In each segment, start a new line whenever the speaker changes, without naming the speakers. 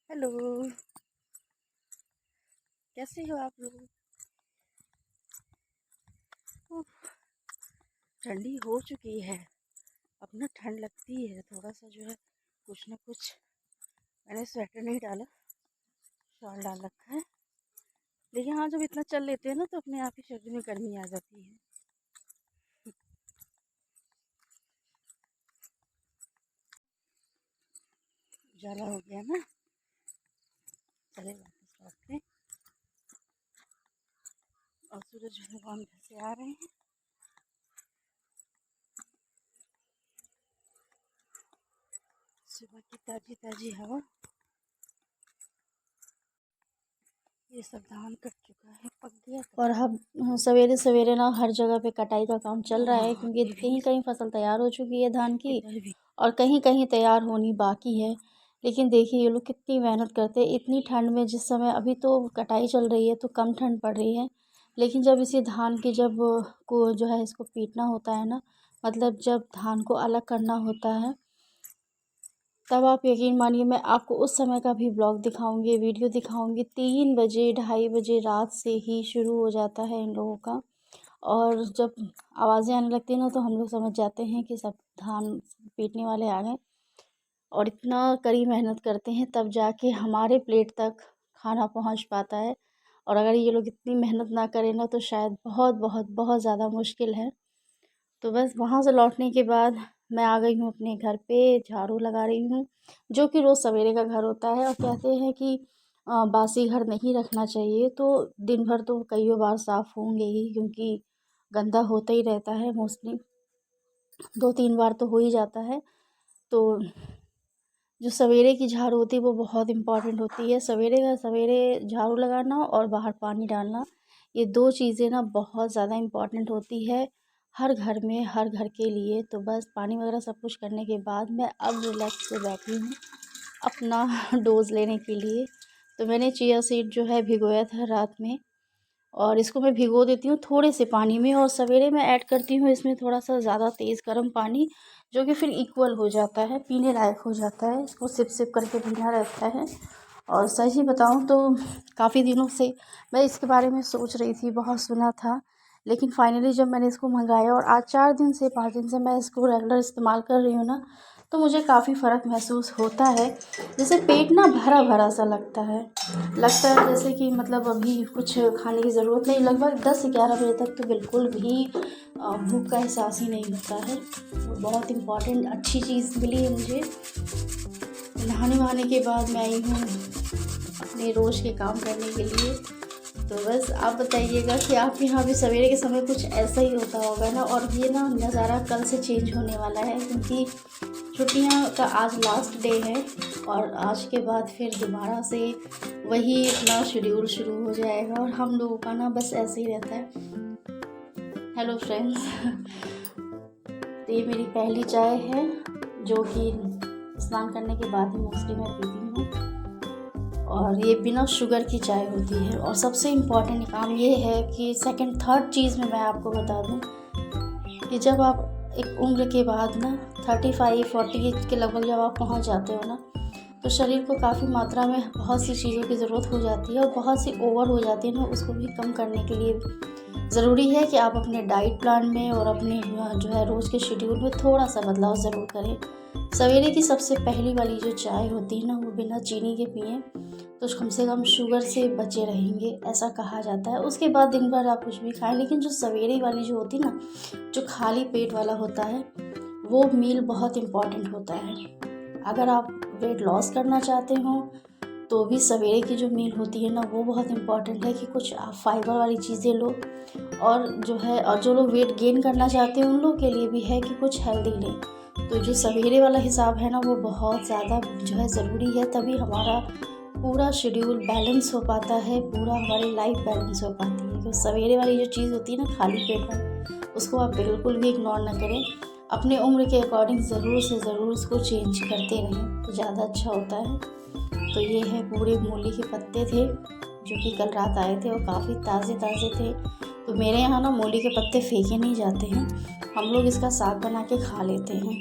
Hello. कैसे हो आप लोग? उफ, ठंडी हो चुकी है। अब ना ठंड लगती है थोड़ा सा जो है, कुछ ना कुछ। मैंने स्वेटर नहीं डाला, शॉल डाल रखा है। लेकिन हाँ, जब इतना चल लेते हैं ना तो अपने आप ही शरीर में गर्मी आ जाती है। उजाला हो गया ना, चले वापस लौटते। और सूरज भगवान घर से आ रहे हैं। सुबह की ताजी ताजी हवा। ये सब धान कट चुका है, पक गया
और
कटा।
हम सवेरे सवेरे ना हर जगह पे कटाई का काम चल रहा है, क्योंकि
ये भी,
कहीं कहीं फसल तैयार हो चुकी है धान की
इधर भी।
और कहीं कहीं तैयार होनी बाकी है। लेकिन देखिए ये लोग कितनी मेहनत करते हैं इतनी ठंड में। जिस समय अभी तो कटाई चल रही है तो कम ठंड पड़ रही है, लेकिन जब इसी धान की जब को जो है इसको पीटना होता है ना, मतलब जब धान को अलग करना होता है, तब आप यकीन मानिए मैं आपको उस समय का भी ब्लॉग दिखाऊंगी, वीडियो दिखाऊंगी। 3 बजे 2:30 बजे रात से ही शुरू हो जाता है इन लोगों का। और जब आवाज़ें आने लगती हैं ना तो हम लोग समझ जाते हैं कि सब धान पीटने वाले आ गए। और इतना कड़ी मेहनत करते हैं तब जाके हमारे प्लेट तक खाना पहुंच पाता है। और अगर ये लोग इतनी मेहनत ना करें ना तो शायद बहुत बहुत बहुत ज़्यादा मुश्किल है। तो बस वहाँ से लौटने के बाद मैं आ गई हूँ अपने घर पे, झाड़ू लगा रही हूँ, जो कि रोज़ सवेरे का घर होता है। और कहते हैं कि बासी घर नहीं रखना चाहिए, तो दिन भर तो कई बार साफ़ होंगे ही, क्योंकि गंदा होता ही रहता है मोस्टली, 2-3 बार तो हो ही जाता है। तो जो सवेरे की झाड़ू होती है वो बहुत इम्पॉर्टेंट होती है। सवेरे का सवेरे झाड़ू लगाना और बाहर पानी डालना, ये 2 चीज़ें ना बहुत ज़्यादा इम्पॉर्टेंट होती है हर घर में, हर घर के लिए। तो बस पानी वगैरह सब कुछ करने के बाद मैं अब रिलैक्स से बैठी हूँ अपना डोज़ लेने के लिए। तो मैंने चिया सीड जो है भिगोया था रात में, और इसको मैं भिगो देती हूँ थोड़े से पानी में, और सवेरे मैं ऐड करती हूँ इसमें थोड़ा सा ज़्यादा तेज़ गर्म पानी, जो कि फिर इक्वल हो जाता है, पीने लायक हो जाता है। इसको सिप सिप करके पीना रहता है। और सही बताऊँ तो काफ़ी दिनों से मैं इसके बारे में सोच रही थी, बहुत सुना था, लेकिन फाइनली जब मैंने इसको मंगाया और आज 4 दिन से 5 दिन से मैं इसको रेगुलर इस्तेमाल कर रही हूँ ना, तो मुझे काफ़ी फ़र्क महसूस होता है। जैसे पेट ना भरा भरा सा लगता है जैसे कि मतलब अभी कुछ खाने की ज़रूरत नहीं। लगभग 10-11 बजे तक तो बिल्कुल भी भूख का एहसास ही नहीं होता है। वो बहुत इम्पॉर्टेंट अच्छी चीज़ मिली है मुझे। नहाने वहाने के बाद मैं आई हूँ अपने रोज़ के काम करने के लिए। तो बस आप बताइएगा कि आपके यहाँ भी सवेरे के समय कुछ ऐसा ही होता होगा ना। और ये ना नज़ारा कल से चेंज होने वाला है, क्योंकि छुट्टियाँ का आज लास्ट डे है, और आज के बाद फिर दोबारा से वही अपना शेड्यूल शुरू हो जाएगा, और हम लोगों का ना बस ऐसे ही रहता है। Hello friends. तो ये मेरी पहली चाय है, जो कि स्नान करने के बाद ही मोस्टली मैं पीती हूँ, और ये बिना शुगर की चाय होती है। और सबसे इम्पॉर्टेंट काम ये है कि सेकंड थर्ड चीज़ में मैं आपको बता दूँ कि जब आप एक उम्र के बाद ना 35-40 के लगभग जब आप पहुँच जाते हो ना, तो शरीर को काफ़ी मात्रा में बहुत सी चीज़ों की ज़रूरत हो जाती है, और बहुत सी ओवर हो जाती है ना, उसको भी कम करने के लिए ज़रूरी है कि आप अपने डाइट प्लान में और अपने जो है रोज़ के शेड्यूल में थोड़ा सा बदलाव ज़रूर करें। सवेरे की सबसे पहली वाली जो चाय होती है ना, वो बिना चीनी के पिएं, तो कम से कम शुगर से बचे रहेंगे, ऐसा कहा जाता है। उसके बाद दिन भर आप कुछ भी खाएं, लेकिन जो सवेरे वाली जो होती है ना, जो खाली पेट वाला होता है, वो मील बहुत इम्पॉर्टेंट होता है। अगर आप वेट लॉस करना चाहते हो तो भी सवेरे की जो मील होती है ना, वो बहुत इम्पॉर्टेंट है कि कुछ आप फाइबर वाली चीज़ें लो। और जो है, और जो लोग वेट गेन करना चाहते हैं उन लोगों के लिए भी है कि कुछ हेल्दी लें। तो जो सवेरे वाला हिसाब है ना, वो बहुत ज़्यादा जो है ज़रूरी है, तभी हमारा पूरा शेड्यूल बैलेंस हो पाता है, पूरा हमारी लाइफ बैलेंस हो पाती है। तो सवेरे वाली जो चीज़ होती है ना, खाली पेट वाली, उसको आप बिल्कुल भी इग्नोर ना करें। अपने उम्र के अकॉर्डिंग ज़रूर से ज़रूर उसको चेंज करते रहें, तो ज़्यादा अच्छा होता है। तो ये है, पूरे मूली के पत्ते थे जो कि कल रात आए थे और काफ़ी ताज़े ताज़े थे। तो मेरे यहाँ ना मूली के पत्ते फेंके नहीं जाते हैं, हम लोग इसका साग बना के खा लेते हैं।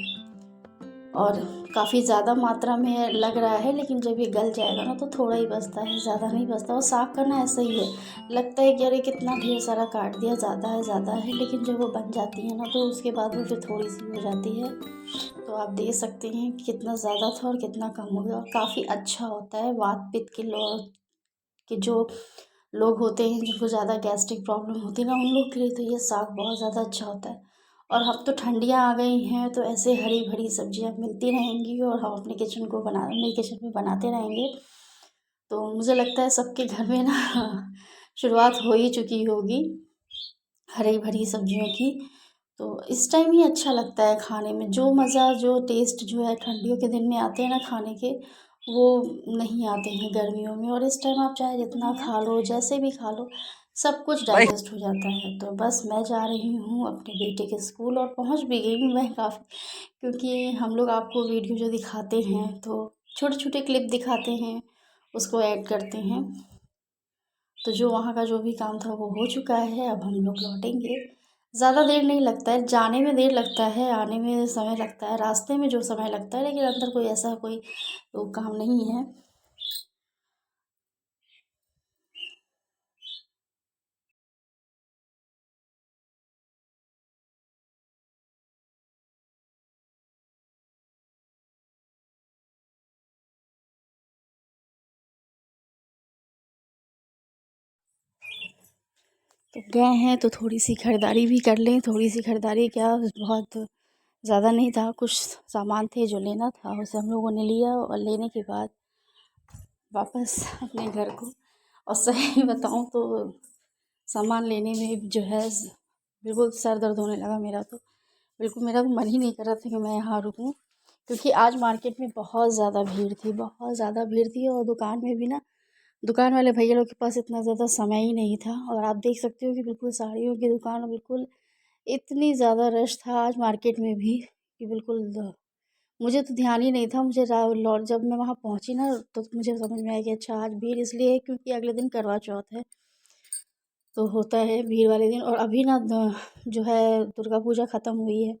और काफ़ी ज़्यादा मात्रा में लग रहा है, लेकिन जब ये गल जाएगा ना तो थोड़ा ही बचता है, ज़्यादा नहीं बचता। और साग का ना ऐसा ही है, लगता है कि अरे कितना ढेर सारा काट दिया, ज़्यादा है, लेकिन जब वो बन जाती है ना तो उसके बाद वो फिर थोड़ी सी हो जाती है। तो आप देख सकते हैं कि कितना ज़्यादा था और कितना कम हो गया, और काफ़ी अच्छा होता है वात पित्त के लोग के जो लोग होते हैं जिनको ज़्यादा गैस्ट्रिक प्रॉब्लम होती है ना, उन लोग के लिए तो ये साग बहुत ज़्यादा अच्छा होता है। और अब तो ठंडियाँ आ गई हैं तो ऐसे हरी भरी सब्जियाँ मिलती रहेंगी और हम अपने किचन में बनाते रहेंगे। तो मुझे लगता है सबके घर में ना शुरुआत हो ही चुकी होगी हरी भरी सब्जियों की। तो इस टाइम ही अच्छा लगता है खाने में, जो मज़ा जो टेस्ट जो है ठंडियों के दिन में आते हैं ना खाने के, वो नहीं आते हैं गर्मियों में। और इस टाइम आप चाहे जितना खा लो, जैसे भी खा लो, सब कुछ
बाय।
डाइजेस्ट हो जाता है। तो बस मैं जा रही हूँ अपने बेटे के स्कूल, और पहुँच भी गई हूँ मैं काफ़ी, क्योंकि हम लोग आपको वीडियो जो दिखाते हैं तो छोटे छोटे क्लिप दिखाते हैं, उसको ऐड करते हैं। तो जो वहाँ का जो भी काम था वो हो चुका है, अब हम लोग लौटेंगे। ज़्यादा देर नहीं लगता है, जाने में देर लगता है, आने में समय लगता है, रास्ते में जो समय लगता है, लेकिन अंदर कोई ऐसा कोई वो काम नहीं है। तो गए हैं तो थोड़ी सी खरीदारी भी कर लें। थोड़ी सी खरीदारी क्या, बहुत ज़्यादा नहीं था, कुछ सामान थे जो लेना था, उसे हम लोगों ने लिया और लेने के बाद वापस अपने घर को। और सही बताऊँ तो सामान लेने में जो है बिल्कुल सर दर्द होने लगा मेरा। तो बिल्कुल मेरा तो मन ही नहीं कर रहा था कि मैं यहाँ रुकूँ, क्योंकि आज मार्केट में बहुत ज़्यादा भीड़ थी, बहुत ज़्यादा भीड़ थी। और दुकान में भी ना, दुकान वाले भैया लोग के पास इतना ज़्यादा समय ही नहीं था। और आप देख सकते हो कि बिल्कुल साड़ियों की दुकान, बिल्कुल इतनी ज़्यादा रश था आज मार्केट में भी कि बिल्कुल मुझे तो ध्यान ही नहीं था। मुझे लौट जब मैं वहाँ पहुँची ना तो मुझे समझ में आया कि अच्छा आज भीड़ इसलिए है क्योंकि अगले दिन करवा चौथ है, तो होता है भीड़ वाले दिन। और अभी ना जो है दुर्गा पूजा ख़त्म हुई है,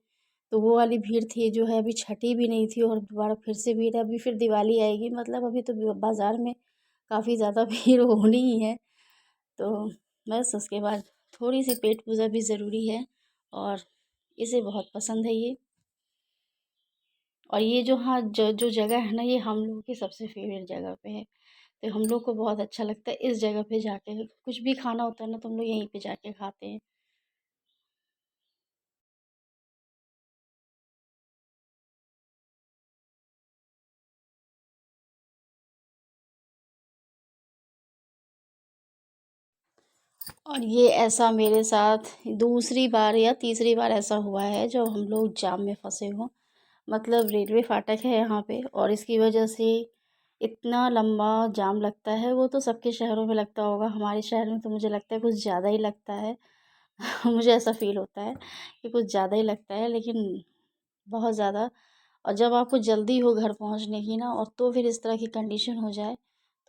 तो वो वाली भीड़ थी जो है, अभी छठी भी नहीं थी और दोबारा फिर से भीड़ है। अभी फिर दिवाली आएगी, मतलब अभी तो बाज़ार में काफ़ी ज़्यादा भीड़ होनी ही है। तो बस उसके बाद थोड़ी सी पेट पूजा भी ज़रूरी है, और इसे बहुत पसंद है ये। और ये जो हाँ जो जगह है ना, ये हम लोगों की सबसे फेवरेट जगह पे है। तो हम लोग को बहुत अच्छा लगता है इस जगह पे जाके, कुछ भी खाना होता है ना तो हम लोग यहीं पे जाके खाते हैं। और ये ऐसा मेरे साथ दूसरी बार या तीसरी बार ऐसा हुआ है जब हम लोग जाम में फंसे हों। मतलब रेलवे फाटक है यहाँ पे, और इसकी वजह से इतना लंबा जाम लगता है। वो तो सबके शहरों में लगता होगा, हमारे शहर में तो मुझे लगता है कुछ ज़्यादा ही लगता है। मुझे ऐसा फ़ील होता है कि कुछ ज़्यादा ही लगता है, लेकिन बहुत ज़्यादा। और जब आपको जल्दी हो घर पहुंचने की ना, और तो फिर इस तरह की कंडीशन हो जाए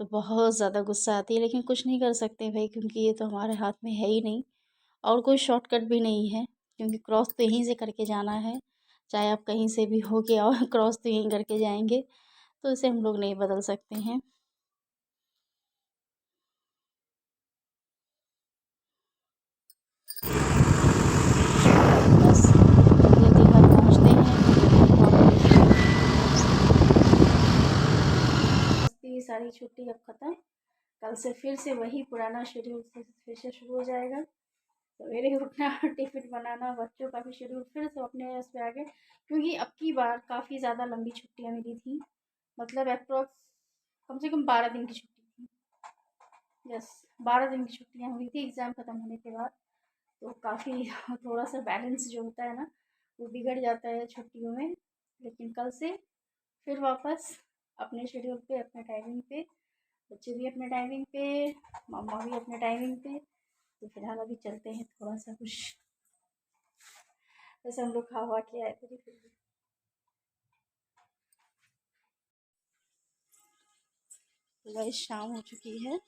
तो बहुत ज़्यादा गुस्सा आती है। लेकिन कुछ नहीं कर सकते भाई, क्योंकि ये तो हमारे हाथ में है ही नहीं, और कोई शॉर्टकट भी नहीं है, क्योंकि क्रॉस तो यहीं से करके जाना है। चाहे आप कहीं से भी हो के आओ, क्रॉस तो यहीं करके जाएंगे। तो इसे हम लोग नहीं बदल सकते हैं। बस जल्दी जल्दी घर पहुँचते हैं तो आपको मस्ती सारी छुट्टी अब ख़त्म। कल से फिर से वही पुराना शेड्यूल फिर से शुरू हो जाएगा। सवेरे उठना, टिफिन बनाना, बच्चों का भी शेड्यूल फिर से अपने उस पे आ गए, क्योंकि अब की बार काफ़ी ज़्यादा लंबी छुट्टियाँ मिली थी। मतलब अप्रॉक्स कम से कम 12 दिन की छुट्टी थी। यस, 12 दिन की छुट्टियाँ हुई थी एग्ज़ाम ख़त्म होने के बाद। तो काफ़ी थोड़ा सा बैलेंस जो होता है ना, वो बिगड़ जाता है छुट्टियों में। लेकिन कल से फिर वापस अपने शेड्यूल पे, अपने टाइमिंग पे, बच्चे भी अपने टाइमिंग पे, मम्मा भी अपने टाइमिंग पे। तो फिलहाल अभी चलते हैं थोड़ा सा कुछ, वैसे हम लोग खा हुआ के आए थे फिर भी। तो गाइस शाम हो चुकी है,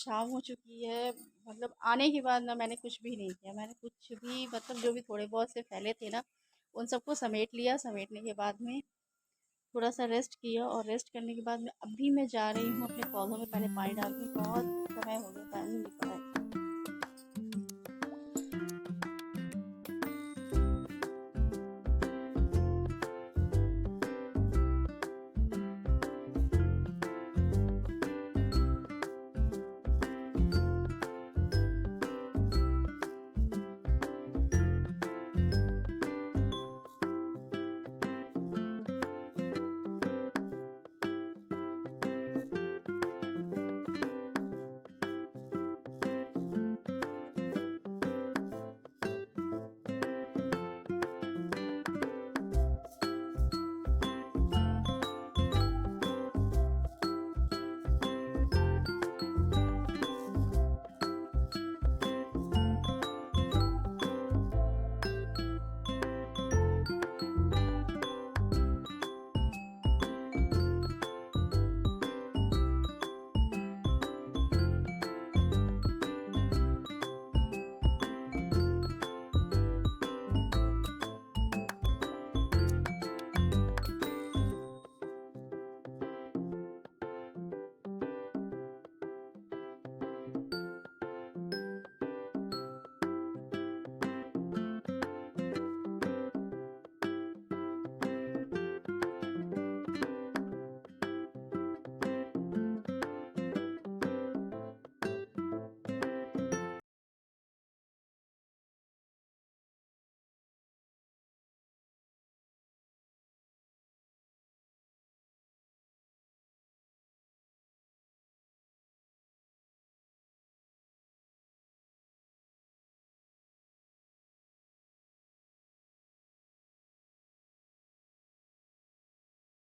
शाम हो चुकी है। मतलब आने के बाद ना मैंने कुछ भी नहीं किया, मैंने कुछ भी मतलब जो भी थोड़े बहुत से फैले थे ना उन सबको समेट लिया। समेटने के बाद में थोड़ा सा रेस्ट किया, और रेस्ट करने के बाद में अभी मैं जा रही हूँ अपने पौधों में पहले पानी डालूंगी। बहुत समय हो गया पानी नहीं पड़ा है।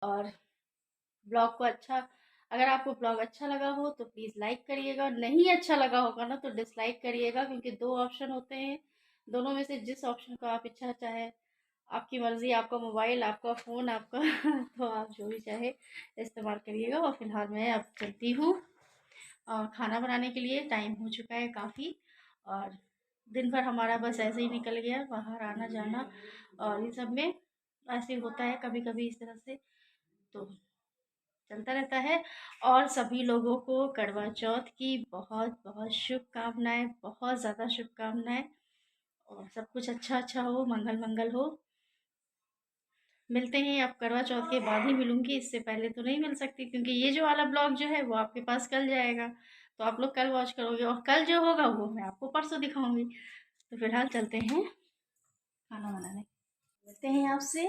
और ब्लॉग को अच्छा अगर आपको ब्लॉग अच्छा लगा हो तो प्लीज़ लाइक करिएगा, नहीं अच्छा लगा होगा ना तो डिसलाइक करिएगा, क्योंकि दो ऑप्शन होते हैं। दोनों में से जिस ऑप्शन को आप इच्छा चाहे, आपकी मर्ज़ी, आपका मोबाइल, आपका फ़ोन, आपका तो आप जो भी चाहे इस्तेमाल करिएगा। और फिलहाल मैं अब चलती हूँ खाना बनाने के लिए। टाइम हो चुका है काफ़ी, और दिन भर हमारा बस ऐसे ही निकल गया, बाहर आना जाना और इन सब में ऐसे होता है कभी कभी इस तरह से, तो चलता रहता है। और सभी लोगों को करवा चौथ की बहुत बहुत शुभकामनाएं, बहुत ज़्यादा शुभकामनाएं, और सब कुछ अच्छा अच्छा हो, मंगल मंगल हो। मिलते हैं, अब करवा चौथ के बाद ही मिलूंगी, इससे पहले तो नहीं मिल सकती, क्योंकि ये जो वाला ब्लॉग जो है वो आपके पास कल जाएगा, तो आप लोग कल वॉच करोगे, और कल जो होगा वो मैं आपको परसों दिखाऊंगी। तो फिलहाल चलते हैं खाना बनाने। मिलते हैं आपसे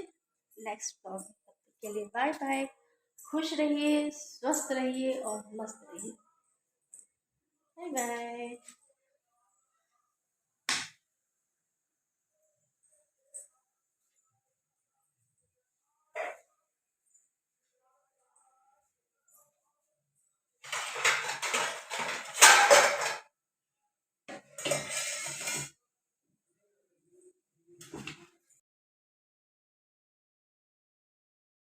नेक्स्ट ब्लॉग में, तब तक के लिए बाय बाय। खुश रहिए, स्वस्थ रहिए और मस्त रहिए। Bye bye.